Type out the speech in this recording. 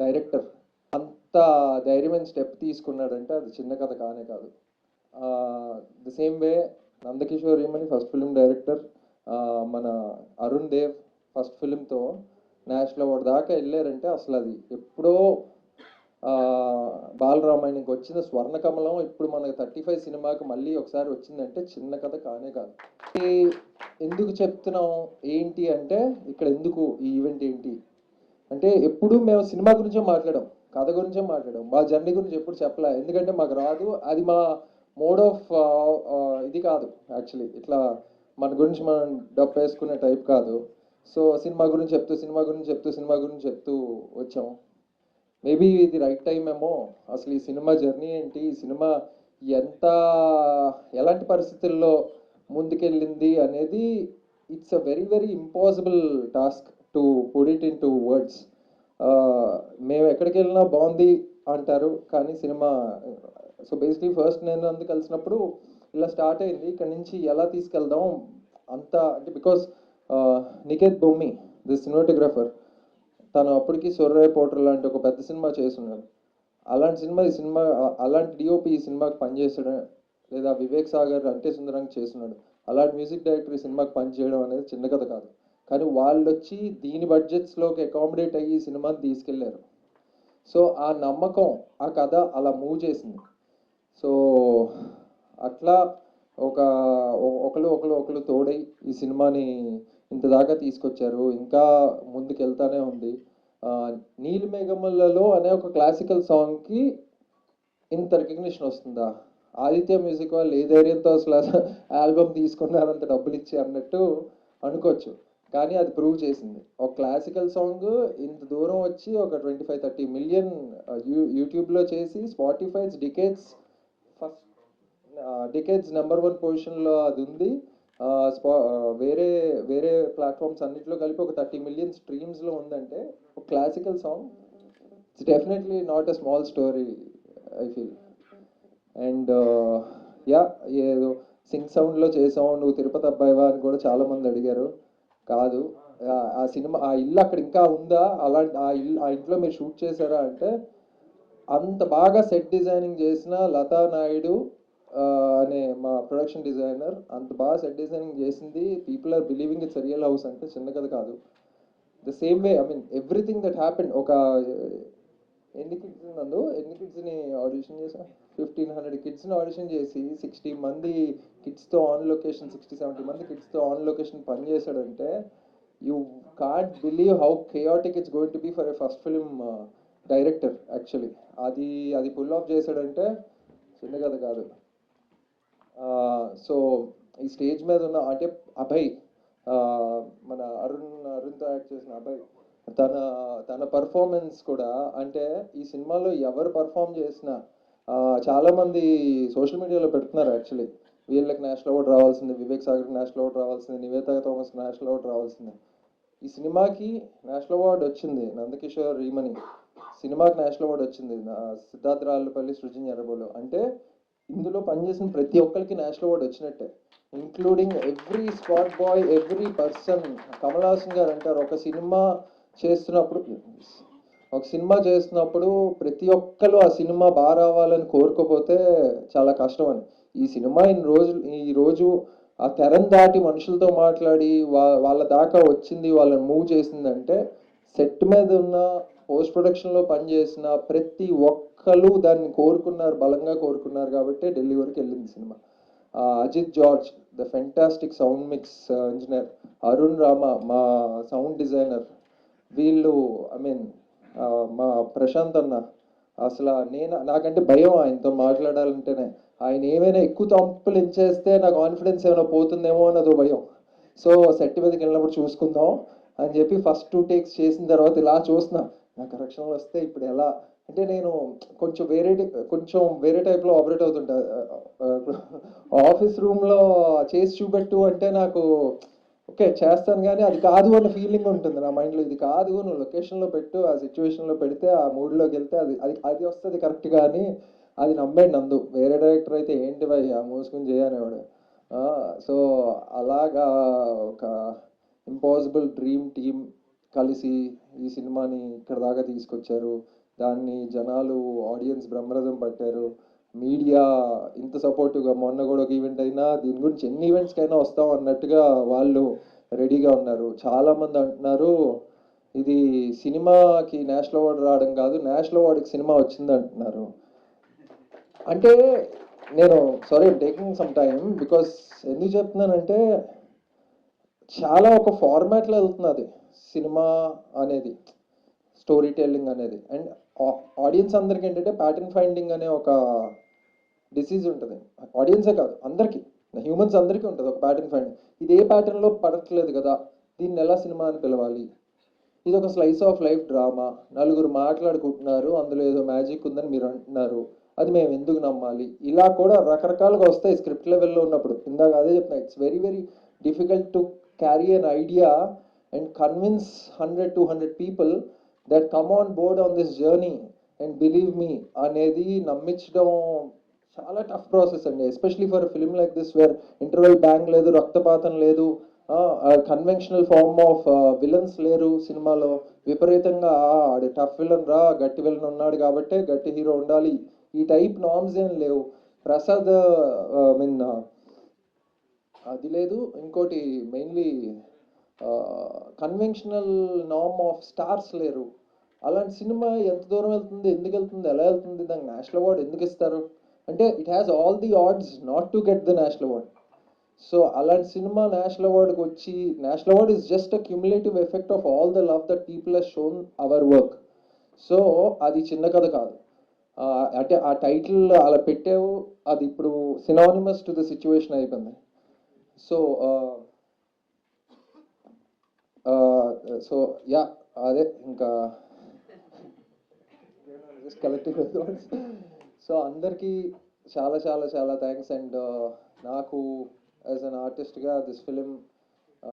Director అంత ధైర్యమైన step తీసుకున్నాడంటే అది చిన్న కథ కానే కాదు. The same way Nandakishore Emani first film director, మన అరుణ్ దేవ్ ఫస్ట్ ఫిలింతో నేషనల్ అవార్డు దాకా వెళ్ళారంటే అసలు అది ఎప్పుడో బాలరామాయణకి వచ్చిన స్వర్ణకమలం ఇప్పుడు మనకి 35 సినిమాకి మళ్ళీ ఒకసారి వచ్చిందంటే చిన్న కథ కానే కాదు. ఎందుకు చెప్తున్నాం ఏంటి అంటే ఇక్కడ ఎందుకు ఈ ఈవెంట్ ఏంటి అంటే ఎప్పుడు మేము సినిమా గురించే మాట్లాడాం, కథ గురించే మాట్లాడాం, మా జర్నీ గురించి ఎప్పుడు చెప్పలే. ఎందుకంటే మాకు రాదు, అది మా మోడ్ ఆఫ్ ఇది కాదు. యాక్చువల్లీ ఇట్లా మన గురించి మనం డబ్బు వేసుకునే టైప్ కాదు. సో సినిమా గురించి చెప్తూ వచ్చాం. మేబీ ఇది రైట్ టైం ఏమో. అసలు ఈ సినిమా జర్నీ ఏంటి, ఈ సినిమా ఎంత ఎలాంటి పరిస్థితుల్లో ముందుకెళ్ళింది అనేది it's a very very impossible task to put it in to words. మేము ఎక్కడికి వెళ్ళినా బాగుంది అంటారు కానీ సినిమా. సో బేసిక్లీ ఫస్ట్ నేను అందుకు కలిసినప్పుడు ఇలా స్టార్ట్ అయింది. ఇక్కడ నుంచి ఎలా తీసుకెళ్దాం అంత అంటే because Niketh Bommi the cinematographer, తను అప్పటికి సొర్రాయ్ పోటర్ లాంటి ఒక పెద్ద సినిమా చేస్తున్నాడు. ఈ సినిమా అలాంటి డిఓపి ఈ సినిమాకి పనిచేసాడు, లేదా వివేక్ సాగర్ అంటే సుందరంగా చేస్తున్నాడు. అలాంటి మ్యూజిక్ డైరెక్టర్ ఈ సినిమాకి పనిచేయడం అనేది చిన్న కథ కాదు. కానీ వాళ్ళు వచ్చి దీని బడ్జెట్స్లోకి అకామిడేట్ అయ్యి ఈ సినిమాని తీసుకెళ్లారు. సో ఆ నమ్మకం, ఆ కథ అలా మూవ్ చేసింది. సో అట్లా ఒకళ్ళు తోడై ఈ సినిమాని ఇంత దాకా తీసుకొచ్చారు. ఇంకా ముందుకు వెళ్తానే ఉంది. నీలిమేఘములలో అనే ఒక క్లాసికల్ సాంగ్కి ఇంత రికగ్నిషన్ వస్తుందా? ఆదిత్య మ్యూజిక్ వాళ్ళు ఏ ధైర్యంతో అసలు ఆల్బమ్ తీసుకున్నారంత డబ్బులు ఇచ్చి అన్నట్టు అనుకోవచ్చు. కానీ అది ప్రూవ్ చేసింది. ఒక క్లాసికల్ సాంగ్ ఇంత దూరం వచ్చి ఒక 25-30 మిలియన్ యూట్యూబ్లో చేసి స్పాటిఫైస్ డికేడ్స్ నెంబర్ 1 పొజిషన్లో అది ఉంది. వేరే వేరే ప్లాట్ఫామ్స్ అన్నింటిలో కలిపి ఒక 30 మిలియన్ స్ట్రీమ్స్లో ఉందంటే ఒక classical song it's definitely not a small story I feel. And ఏదో సింగ్ సౌండ్లో చేసావు నువ్వు తిరుపతి అబ్బాయివా అని కూడా చాలామంది అడిగారు. కాదు, ఆ సినిమా ఆ ఇల్లు అక్కడ ఇంకా ఉందా, అలాంటి ఆ ఇంట్లో మీరు షూట్ చేశారా అంటే అంత బాగా సెట్ డిజైనింగ్ చేసిన లతా నాయుడు అనే మా ప్రొడక్షన్ డిజైనర్ అంత బాగా సెట్ డిజైనింగ్ చేసింది. People are believing it's real house అంటే చిన్న కథ కాదు. The same way I mean everything that happen. ఒక ఎన్ని కిడ్స్ని ఆడిషన్ చేసా, 1500 కిడ్స్ని ఆడిషన్ చేసి 60 మంది కిడ్స్తో ఆన్ లొకేషన్, 60-70 మంది కిడ్స్తో ఆన్ లొకేషన్ పనిచేశాడంటే you can't believe how chaotic it's going to be for a first film director. Actually అది పుల్ ఆఫ్ చేశాడంటే చిన్న కథ కాదు. సో ఈ స్టేజ్ మీద ఉన్న అంటే అభయ్, మన అరుణ్తో యాక్ట్ చేసిన అభయ్, తన పర్ఫార్మెన్స్ కూడా అంటే ఈ సినిమాలో ఎవరు పర్ఫామ్ చేసినా చాలామంది సోషల్ మీడియాలో పెడుతున్నారు. యాక్చువల్లీ వీళ్ళకి నేషనల్ అవార్డు రావాల్సింది, వివేక్ సాగర్కి నేషనల్ అవార్డు రావాల్సింది, నివేతా థామస్కి నేషనల్ అవార్డు రావాల్సింది. ఈ సినిమాకి నేషనల్ అవార్డు వచ్చింది నందకిషోర్ ఈమని, సినిమాకి నేషనల్ అవార్డు వచ్చింది సిద్ధార్థ రాళ్ళపల్లి, సృజన్ ఎర్రబోలు. అంటే ఇందులో పనిచేసిన ప్రతి ఒక్కరికి నేషనల్ అవార్డు వచ్చినట్టే, including every spot bye, every person. Kamal Haasan గారు అంటారు ఒక సినిమా చేస్తున్నప్పుడు ప్రతి ఒక్కరు ఆ సినిమా బాగా రావాలని కోరుకోపోతే చాలా కష్టం అని. ఈ సినిమా ఈరోజు ఆ తెరం దాటి మనుషులతో మాట్లాడి వాళ్ళ దాకా వచ్చింది, వాళ్ళని మూవ్ చేసిందంటే సెట్ మీద ఉన్న పోస్ట్ ప్రొడక్షన్లో పనిచేసిన ప్రతి ఒక్కరు దాన్ని కోరుకున్నారు, బలంగా కోరుకున్నారు కాబట్టి ఢిల్లీ వరకు వెళ్ళింది సినిమా. Ajith George the fantastic sound mix engineer, Arun Rama మా సౌండ్ డిజైనర్, వీళ్ళు ఐ మీన్ మా ప్రశాంత్ అన్న, అసలు నాకంటే భయం ఆయనతో మాట్లాడాలంటేనే. ఆయన ఏమైనా ఎక్కువ తంపులు ఎంచేస్తే నా కాన్ఫిడెన్స్ ఏమైనా పోతుందేమో అన్నదో భయం. సో సెట్ మీదకి వెళ్ళినప్పుడు చూసుకుందాం అని చెప్పి ఫస్ట్ 2 టేక్స్ చేసిన తర్వాత ఇలా చూస్తున్నా, నా కరెక్షన్లు వస్తే ఇప్పుడు ఎలా అంటే నేను కొంచెం వేరే టైప్లో ఆపరేట్ అవుతుంటా. ఆఫీస్ రూమ్లో చేసి చూపెట్టు అంటే నాకు ఓకే చేస్తాను, కానీ అది కాదు అన్న ఫీలింగ్ ఉంటుంది నా మైండ్లో. ఇది కాదు, నువ్వు లొకేషన్లో పెట్టు, ఆ సిచ్యువేషన్లో పెడితే, ఆ మూడ్లోకి వెళ్తే అది వస్తుంది కరెక్ట్గా అని అది నమ్మాడు నందు. వేరే డైరెక్టర్ అయితే ఏంటి భయ్ ఆ మూసుకుని చేయనేవాడు. సో అలాగా ఒక ఇంపాసిబుల్ డ్రీమ్ టీమ్ కలిసి ఈ సినిమాని ఇక్కడ దాకా తీసుకొచ్చారు. దాన్ని జనాలు ఆడియన్స్ బ్రహ్మరథం పట్టారు. మీడియా ఇంత సపోర్టివ్గా, మొన్న కూడా ఒక ఈవెంట్ అయినా దీని గురించి ఎన్ని ఈవెంట్స్కైనా వస్తాం అన్నట్టుగా వాళ్ళు రెడీగా ఉన్నారు. చాలామంది అంటున్నారు ఇది సినిమాకి నేషనల్ అవార్డు రావడం కాదు, నేషనల్ అవార్డుకి సినిమా వచ్చింది అంటున్నారు. అంటే నేను sorry taking some time, because ఎందుకు చెప్తున్నానంటే చాలా ఒక ఫార్మాట్లో వెళ్తున్నది సినిమా అనేది, స్టోరీ టెల్లింగ్ అనేది. అండ్ ఆడియన్స్ అందరికి ఏంటంటే ప్యాటర్న్ ఫైండింగ్ అనే ఒక డిసీజ్ ఉంటుంది. ఆడియన్సే కాదు, అందరికీ, హ్యూమన్స్ అందరికీ ఉంటుంది ఒక ప్యాటర్న్ ఫైండింగ్. ఇది ఏ ప్యాటర్న్లో పడట్లేదు కదా, దీన్ని ఎలా సినిమా అని పిలవాలి. ఇది ఒక స్లైస్ ఆఫ్ లైఫ్ డ్రామా, నలుగురు మాట్లాడుకుంటున్నారు, అందులో ఏదో మ్యాజిక్ ఉందని మీరు అంటున్నారు, అది మేము ఎందుకు నమ్మాలి. ఇలా కూడా రకరకాలుగా వస్తాయి స్క్రిప్ట్ లెవెల్లో ఉన్నప్పుడు. ఇందాక అదే చెప్తున్నా, it's very very difficult to carry an idea and convince 100-200 people that come on board on this journey and believe me అనేది నమ్మించడం చాలా టఫ్ ప్రాసెస్ అండి. Especially for film like this wear interval bang లేదు, రక్తపాతం లేదు, conventional form of villains లేరు సినిమాలో. విపరీతంగా ఆడు టఫ్ విలన్ రా, గట్టి విలన్ ఉన్నాడు కాబట్టి గట్టి హీరో ఉండాలి, ఈ టైప్ నార్మ్స్ ఏం లేవు. ప్రసాద్ మీన్ అది లేదు. ఇంకోటి mainly conventional norm of stars లేరు. అలాంటి సినిమా ఎంత దూరం వెళ్తుంది, ఎందుకు వెళ్తుంది, ఎలా వెళ్తుంది, దానికి నేషనల్ అవార్డు ఎందుకు ఇస్తారు అంటే it has all the odds not to get the national award. So అలాంటి సినిమా నేషనల్ అవార్డుకి వచ్చి, national award is just a cumulative effect of all the love that people has shown our work. So అది చిన్న కథ కాదు. అంటే ఆ టైటిల్ అలా పెట్టావు, అది ఇప్పుడు సినానిమస్ టు ద సిచ్యువేషన్ అయిపోయింది. సో సో యా, అదే ఇంకా జస్ట్ కలెక్టివ్. సో అందరికీ చాలా చాలా చాలా థ్యాంక్స్. అండ్ నాకు యాజ్ అన్ ఆర్టిస్ట్గా దిస్ ఫిలిం